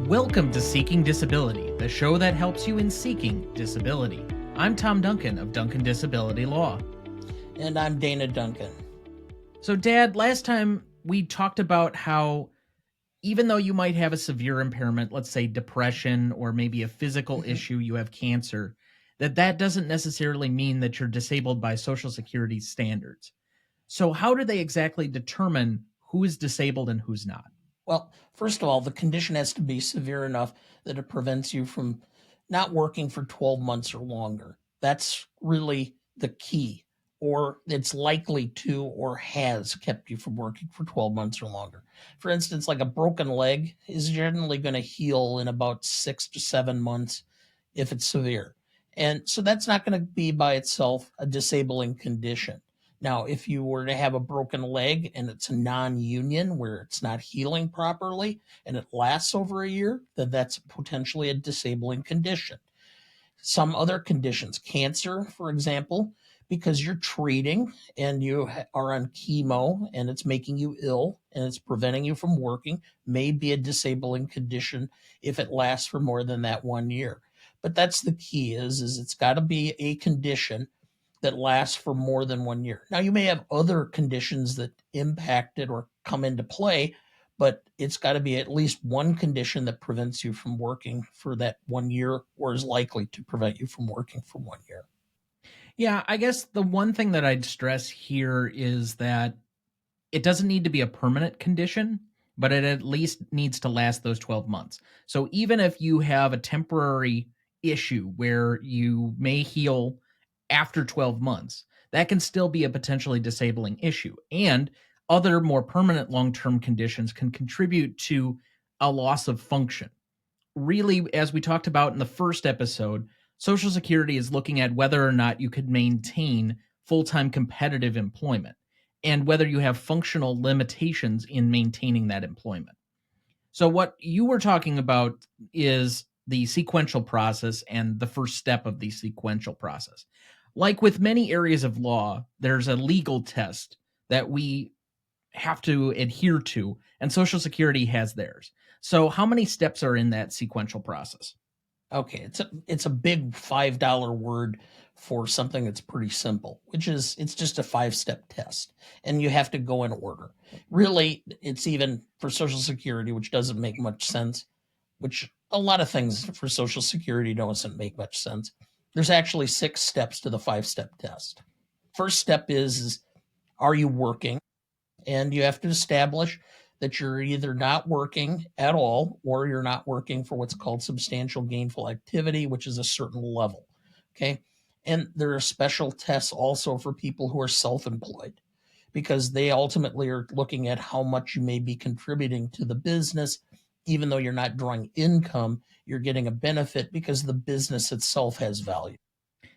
Welcome to Seeking Disability, the show that helps you in seeking disability. I'm Tom Duncan of Duncan Disability Law. And I'm Dana Duncan. So, Dad, last time we talked about how even though you might have a severe impairment, let's say depression or maybe a physical issue, you have cancer, that doesn't necessarily mean that you're disabled by Social Security standards. So how do they exactly determine who is disabled and who's not? Well, first of all, the condition has to be severe enough that it prevents you from not working for 12 months or longer. That's really the key. Or it's likely to or has kept you from working for 12 months or longer. For instance, like a broken leg is generally going to heal in about 6 to 7 months if it's severe. And so that's not going to be by itself a disabling condition. Now, if you were to have a broken leg and it's a non-union where it's not healing properly and it lasts over a year, then that's potentially a disabling condition. Some other conditions, cancer, for example, because you're treating and you are on chemo and it's making you ill and it's preventing you from working, may be a disabling condition if it lasts for more than that 1 year. But that's the key is it's got to be a condition that lasts for more than 1 year. Now, you may have other conditions that impact it or come into play, but it's got to be at least one condition that prevents you from working for that 1 year or is likely to prevent you from working for 1 year. Yeah, I guess the one thing that I'd stress here is that it doesn't need to be a permanent condition, but it at least needs to last those 12 months. So even if you have a temporary issue where you may heal after 12 months, that can still be a potentially disabling issue. And other more permanent long-term conditions can contribute to a loss of function. Really, as we talked about in the first episode, Social Security is looking at whether or not you could maintain full-time competitive employment and whether you have functional limitations in maintaining that employment. So what you were talking about is the sequential process and the first step of the sequential process. Like with many areas of law, there's a legal test that we have to adhere to, and Social Security has theirs. So how many steps are in that sequential process? Okay, it's a big $5 word for something that's pretty simple, which is it's just a 5-step test, and you have to go in order. Really, it's even for Social Security, which doesn't make much sense, which a lot of things for Social Security doesn't make much sense. There's actually 6 steps to the 5-step test. First step is are you working? And you have to establish that you're either not working at all or you're not working for what's called substantial gainful activity, which is a certain level. Okay. And there are special tests also for people who are self-employed because they ultimately are looking at how much you may be contributing to the business. Even though you're not drawing income, you're getting a benefit because the business itself has value.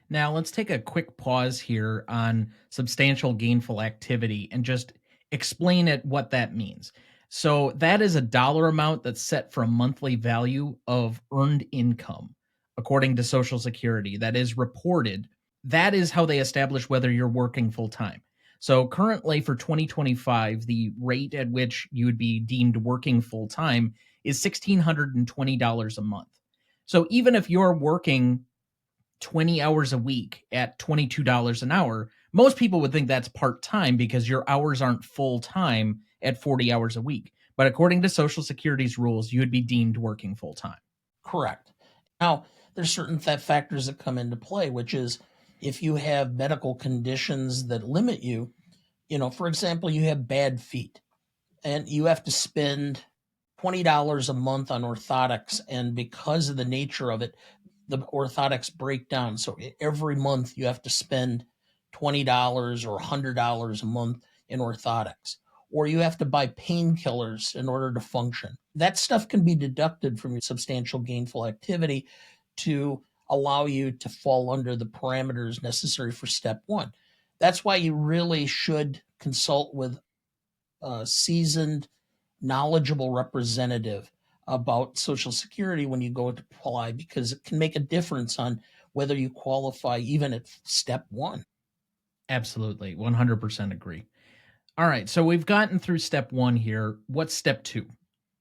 Now, let's take a quick pause here on substantial gainful activity and just explain it what that means. So, that is a dollar amount that's set for a monthly value of earned income, according to Social Security, that is reported. That is how they establish whether you're working full time. So, currently for 2025, the rate at which you would be deemed working full time is $1,620 a month. So, even if you're working 20 hours a week at $22 an hour, most people would think that's part-time because your hours aren't full-time at 40 hours a week. But according to Social Security's rules, you would be deemed working full-time. Correct. Now, there's certain factors that come into play, which is if you have medical conditions that limit you, for example, you have bad feet and you have to spend $20 a month on orthotics. And because of the nature of it, the orthotics break down. So every month you have to spend $20 or $100 a month in orthotics, or you have to buy painkillers in order to function. That stuff can be deducted from your substantial gainful activity to allow you to fall under the parameters necessary for step 1. That's why you really should consult with a seasoned, knowledgeable representative about Social Security when you go to apply, because it can make a difference on whether you qualify even at step 1. Absolutely. 100% agree. All right. So we've gotten through step 1 here. What's step 2?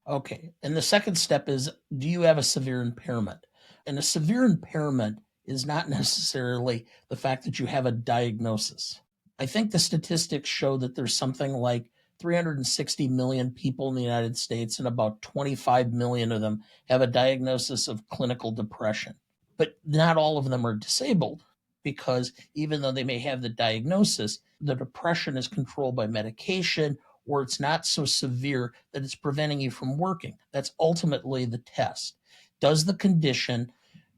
Okay. And the second step is, do you have a severe impairment? And a severe impairment is not necessarily the fact that you have a diagnosis. I think the statistics show that there's something like 360 million people in the United States, and about 25 million of them have a diagnosis of clinical depression. But not all of them are disabled, because even though they may have the diagnosis, the depression is controlled by medication, or it's not so severe that it's preventing you from working. That's ultimately the test. Does the condition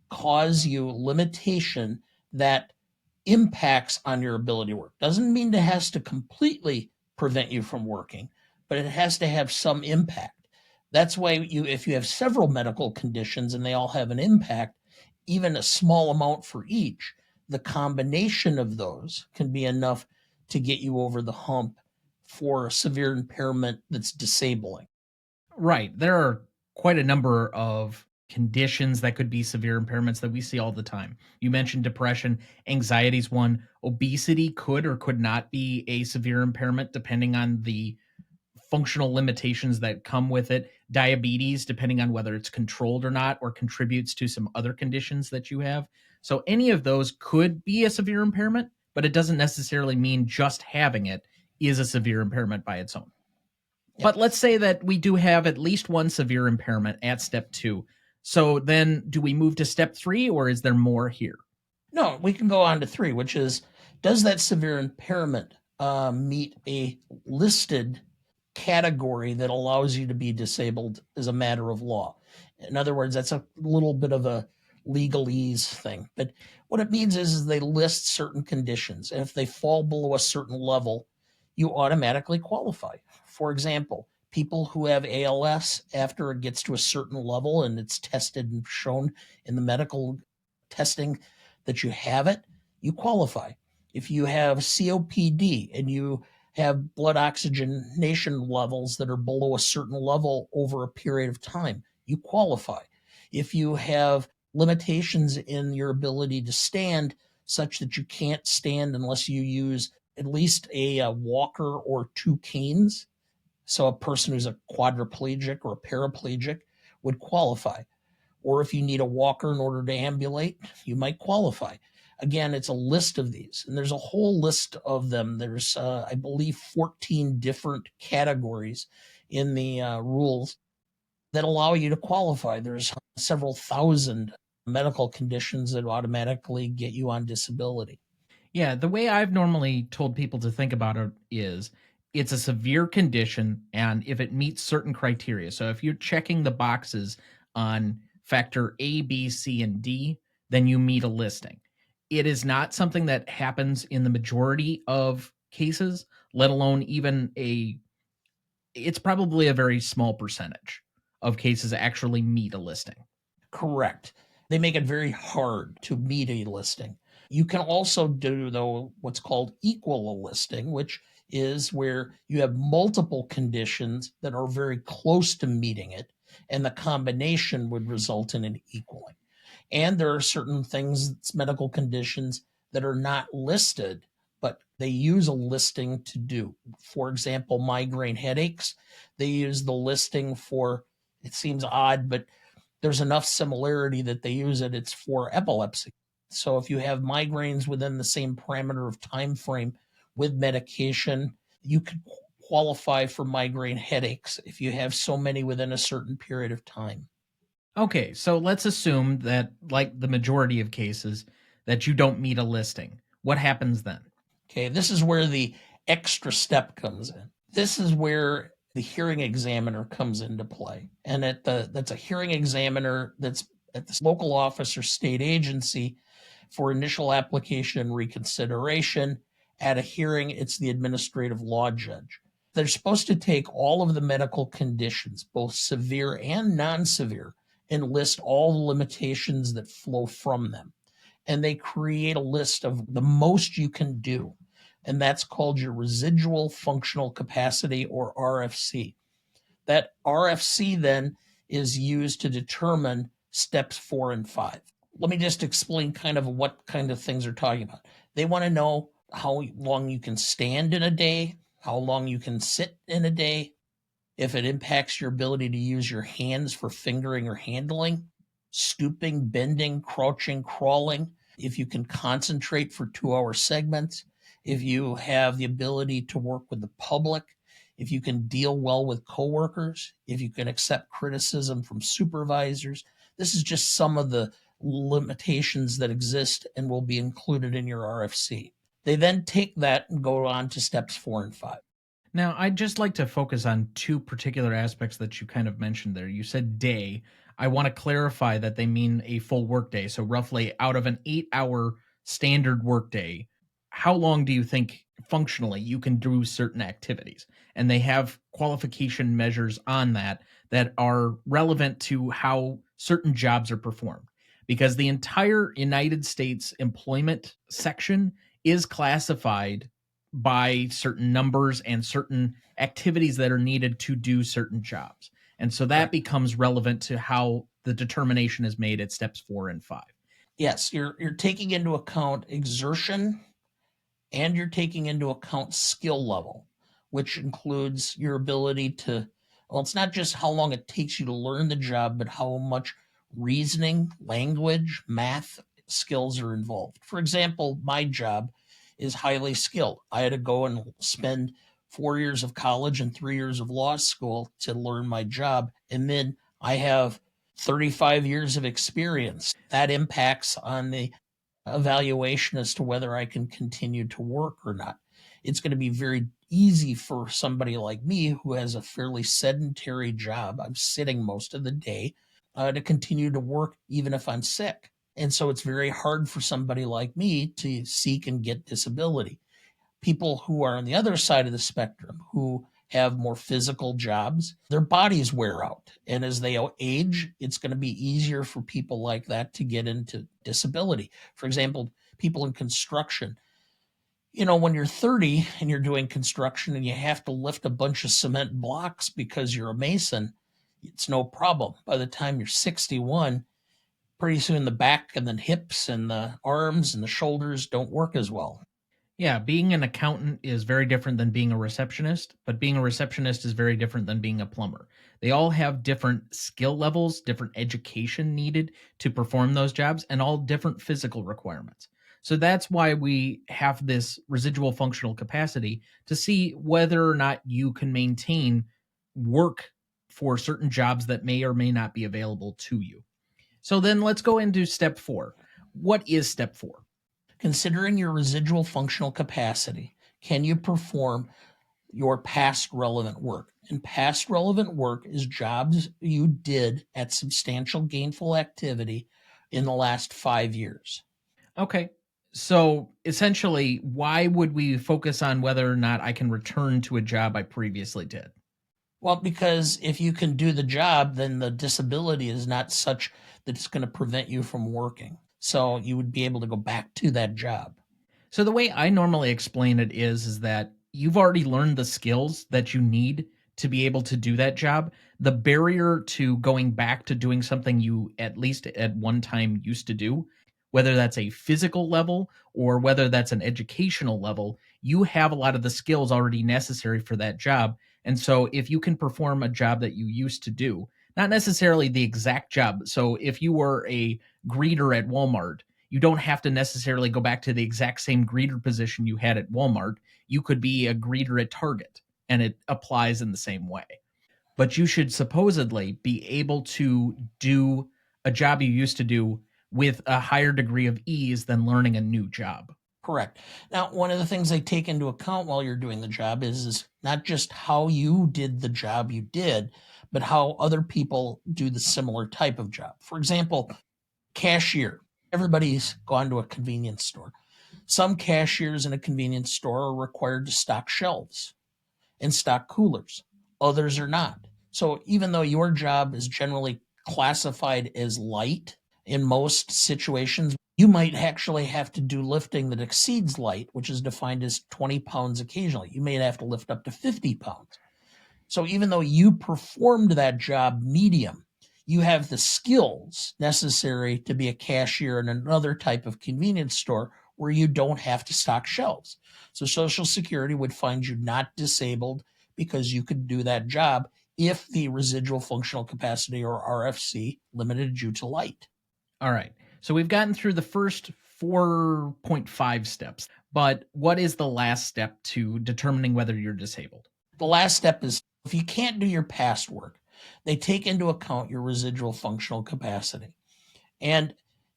cause you limitation that impacts on your ability to work? Doesn't mean it has to completely prevent you from working, but it has to have some impact. That's why if you have several medical conditions and they all have an impact, even a small amount for each, the combination of those can be enough to get you over the hump for a severe impairment that's disabling. Right. There are quite a number of conditions that could be severe impairments that we see all the time. You mentioned depression, anxiety's one, obesity could or could not be a severe impairment depending on the functional limitations that come with it. Diabetes, depending on whether it's controlled or not, or contributes to some other conditions that you have. So any of those could be a severe impairment, but it doesn't necessarily mean just having it is a severe impairment by its own. Yep. But let's say that we do have at least one severe impairment at step 2. So then do we move to step 3, or is there more here? No, we can go on to three, which is, does that severe impairment meet a listed category that allows you to be disabled as a matter of law? In other words, that's a little bit of a legalese thing. But what it means is they list certain conditions. And if they fall below a certain level, you automatically qualify. For example, people who have ALS, after it gets to a certain level and it's tested and shown in the medical testing that you have it, you qualify. If you have COPD and you have blood oxygenation levels that are below a certain level over a period of time, you qualify. If you have limitations in your ability to stand, such that you can't stand unless you use at least a walker or two canes, so a person who's a quadriplegic or a paraplegic would qualify. Or if you need a walker in order to ambulate, you might qualify. Again, it's a list of these, and there's a whole list of them. There's, I believe, 14 different categories in the rules that allow you to qualify. There's several thousand medical conditions that automatically get you on disability. Yeah, the way I've normally told people to think about it is it's a severe condition, and if it meets certain criteria. So if you're checking the boxes on factor A, B, C, and D, then you meet a listing. It is not something that happens in the majority of cases, let alone even it's probably a very small percentage of cases actually meet a listing. Correct. They make it very hard to meet a listing. You can also do, though, what's called equal a listing, which is where you have multiple conditions that are very close to meeting it, and the combination would result in an equaling. And there are certain things, medical conditions, that are not listed, but they use a listing to do. For example, migraine headaches, they use the listing for, it seems odd, but there's enough similarity that they use it. It's for epilepsy. So if you have migraines within the same parameter of time frame with medication, you could qualify for migraine headaches if you have so many within a certain period of time. Okay, so let's assume that, like the majority of cases, that you don't meet a listing. What happens then? Okay, this is where the extra step comes in. This is where the hearing examiner comes into play. And that's a hearing examiner that's at the local office or state agency for initial application and reconsideration. At a hearing, it's the administrative law judge. They're supposed to take all of the medical conditions, both severe and non-severe, and list all the limitations that flow from them. And they create a list of the most you can do. And that's called your residual functional capacity, or RFC. That RFC then is used to determine steps 4 and 5. Let me just explain kind of what kind of things they're talking about. They want to know how long you can stand in a day, how long you can sit in a day, if it impacts your ability to use your hands for fingering or handling, stooping, bending, crouching, crawling, if you can concentrate for 2 hour segments, if you have the ability to work with the public, if you can deal well with coworkers, if you can accept criticism from supervisors. This is just some of the limitations that exist and will be included in your RFC. They then take that and go on to steps 4 and 5. Now, I'd just like to focus on two particular aspects that you kind of mentioned there. You said day. I want to clarify that they mean a full workday. So, roughly out of an 8 hour standard workday, how long do you think functionally you can do certain activities? And they have qualification measures on that that are relevant to how certain jobs are performed. Because the entire United States employment section is classified by certain numbers and certain activities that are needed to do certain jobs. And so that Correct. becomes relevant to how the determination is made at steps 4 and 5. Yes, you're taking into account exertion and you're taking into account skill level, which includes your ability to, well, it's not just how long it takes you to learn the job, but how much reasoning, language, math skills are involved. For example, my job is highly skilled. I had to go and spend 4 years of college and 3 years of law school to learn my job. And then I have 35 years of experience. That impacts on the evaluation as to whether I can continue to work or not. It's going to be very easy for somebody like me who has a fairly sedentary job. I'm sitting most of the day to continue to work even if I'm sick. And so it's very hard for somebody like me to seek and get disability. People who are on the other side of the spectrum, who have more physical jobs, their bodies wear out. And as they age, it's going to be easier for people like that to get into disability. For example, people in construction. When you're 30 and you're doing construction and you have to lift a bunch of cement blocks because you're a mason, it's no problem. By the time you're 61, pretty soon the back and the hips and the arms and the shoulders don't work as well. Yeah, being an accountant is very different than being a receptionist, but being a receptionist is very different than being a plumber. They all have different skill levels, different education needed to perform those jobs, and all different physical requirements. So that's why we have this residual functional capacity to see whether or not you can maintain work for certain jobs that may or may not be available to you. So then let's go into step 4. What is step 4? Considering your residual functional capacity, can you perform your past relevant work? And past relevant work is jobs you did at substantial gainful activity in the last 5 years. Okay. So essentially, why would we focus on whether or not I can return to a job I previously did? Well, because if you can do the job, then the disability is not such that it's going to prevent you from working. So you would be able to go back to that job. So the way I normally explain it is that you've already learned the skills that you need to be able to do that job. The barrier to going back to doing something you at least at one time used to do, whether that's a physical level or whether that's an educational level, you have a lot of the skills already necessary for that job. And so if you can perform a job that you used to do, not necessarily the exact job. So if you were a greeter at Walmart, you don't have to necessarily go back to the exact same greeter position you had at Walmart. You could be a greeter at Target, and it applies in the same way. But you should supposedly be able to do a job you used to do with a higher degree of ease than learning a new job. Correct. Now, one of the things they take into account while you're doing the job is not just how you did the job you did, but how other people do the similar type of job. For example, cashier. Everybody's gone to a convenience store. Some cashiers in a convenience store are required to stock shelves and stock coolers. Others are not. So even though your job is generally classified as light in most situations, you might actually have to do lifting that exceeds light, which is defined as 20 pounds occasionally. You may have to lift up to 50 pounds. So even though you performed that job medium, you have the skills necessary to be a cashier in another type of convenience store where you don't have to stock shelves. So Social Security would find you not disabled because you could do that job, if the residual functional capacity, or RFC, limited you to light. All right. So we've gotten through the first 4.5 steps, but what is the last step to determining whether you're disabled? The last step is, if you can't do your past work, they take into account your residual functional capacity. And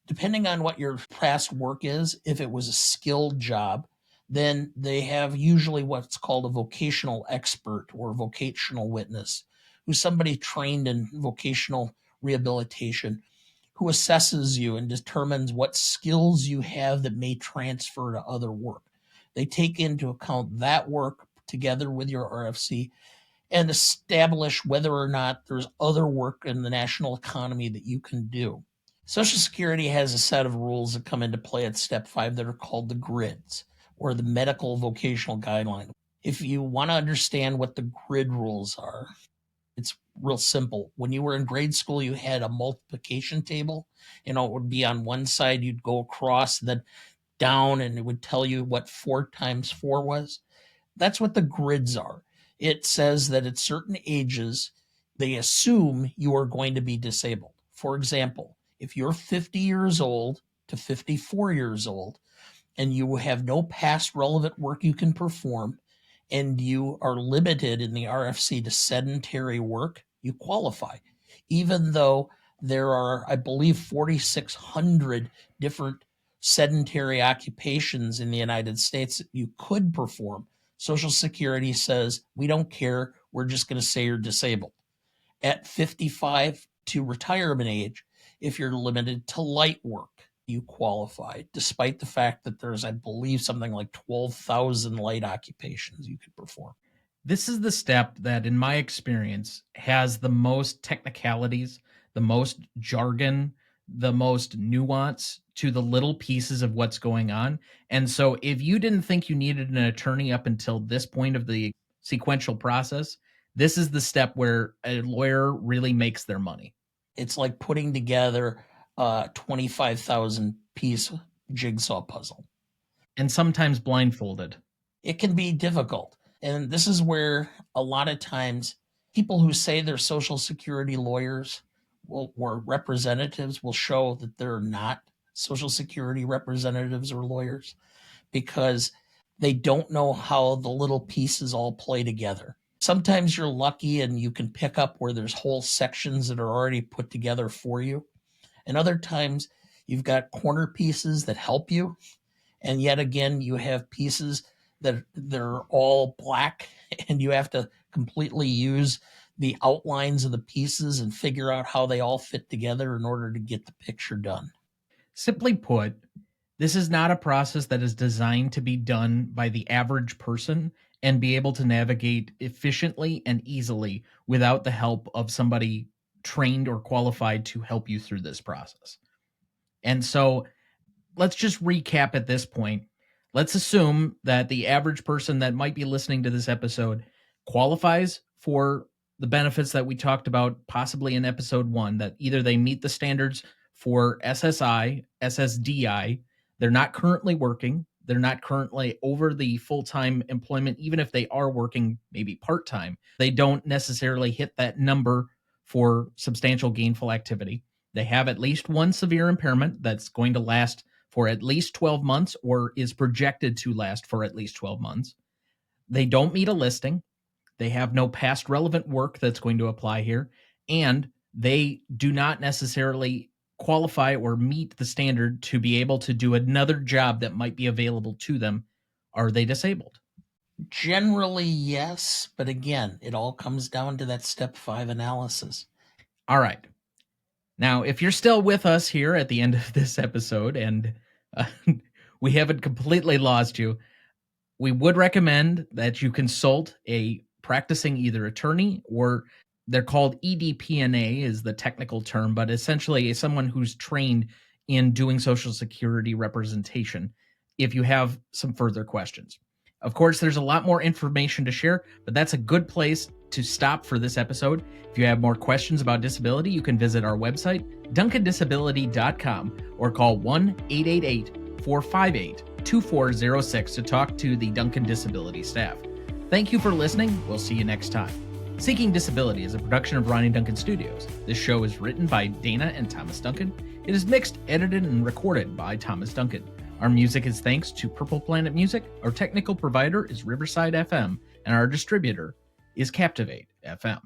depending on what your past work is, if it was a skilled job, then they have usually what's called a vocational expert or vocational witness, who's somebody trained in vocational rehabilitation, who assesses you and determines what skills you have that may transfer to other work. They take into account that work together with your RFC and establish whether or not there's other work in the national economy that you can do. Social Security has a set of rules that come into play at step 5 that are called the grids, or the medical vocational guideline. If you want to understand what the grid rules are, it's real simple. When you were in grade school, you had a multiplication table. It would be on one side, you'd go across, then down, and it would tell you what 4 times 4 was. That's what the grids are. It says that at certain ages, they assume you are going to be disabled. For example, if you're 50 years old to 54 years old and you have no past relevant work you can perform, and you are limited in the RFC to sedentary work, you qualify. Even though there are, I believe, 4,600 different sedentary occupations in the United States that you could perform, Social Security says, we don't care. We're just going to say you're disabled. At 55 to retirement age, if you're limited to light work, you qualify, despite the fact that there's, I believe, something like 12,000 light occupations you could perform. This is the step that, in my experience, has the most technicalities, the most jargon, the most nuance to the little pieces of what's going on. And so if you didn't think you needed an attorney up until this point of the sequential process, this is the step where a lawyer really makes their money. It's like putting together a 25,000 piece jigsaw puzzle. And sometimes blindfolded. It can be difficult. And this is where a lot of times people who say they're Social Security lawyers or representatives will show that they're not Social Security representatives or lawyers, because they don't know how the little pieces all play together. Sometimes you're lucky and you can pick up where there's whole sections that are already put together for you. And other times you've got corner pieces that help you. And yet again, you have pieces that they're all black and you have to completely use the outlines of the pieces and figure out how they all fit together in order to get the picture done. Simply put, this is not a process that is designed to be done by the average person and be able to navigate efficiently and easily without the help of somebody trained or qualified to help you through this process. And so let's just recap at this point. Let's assume that the average person that might be listening to this episode qualifies for the benefits that we talked about possibly in episode 1, that either they meet the standards for SSI, SSDI, they're not currently working, they're not currently over the full-time employment, even if they are working maybe part-time, they don't necessarily hit that number for substantial gainful activity. They have at least one severe impairment that's going to last for at least 12 months or is projected to last for at least 12 months. They don't meet a listing. They have no past relevant work that's going to apply here. And they do not necessarily qualify or meet the standard to be able to do another job that might be available to them. Are they disabled? Generally, yes. But again, it all comes down to that step 5 analysis. All right. Now, if you're still with us here at the end of this episode and we haven't completely lost you, we would recommend that you consult a practicing either attorney, or they're called EDPNA is the technical term, but essentially someone who's trained in doing Social Security representation if you have some further questions. Of course, there's a lot more information to share, but that's a good place to stop for this episode. If you have more questions about disability, you can visit our website, duncandisability.com, or call 1-888-458-2406 to talk to the Duncan Disability staff. Thank you for listening. We'll see you next time. Seeking Disability is a production of Ronnie Duncan Studios. This show is written by Dana and Thomas Duncan. It is mixed, edited, and recorded by Thomas Duncan. Our music is thanks to Purple Planet Music. Our technical provider is Riverside FM, and our distributor is Captivate FM.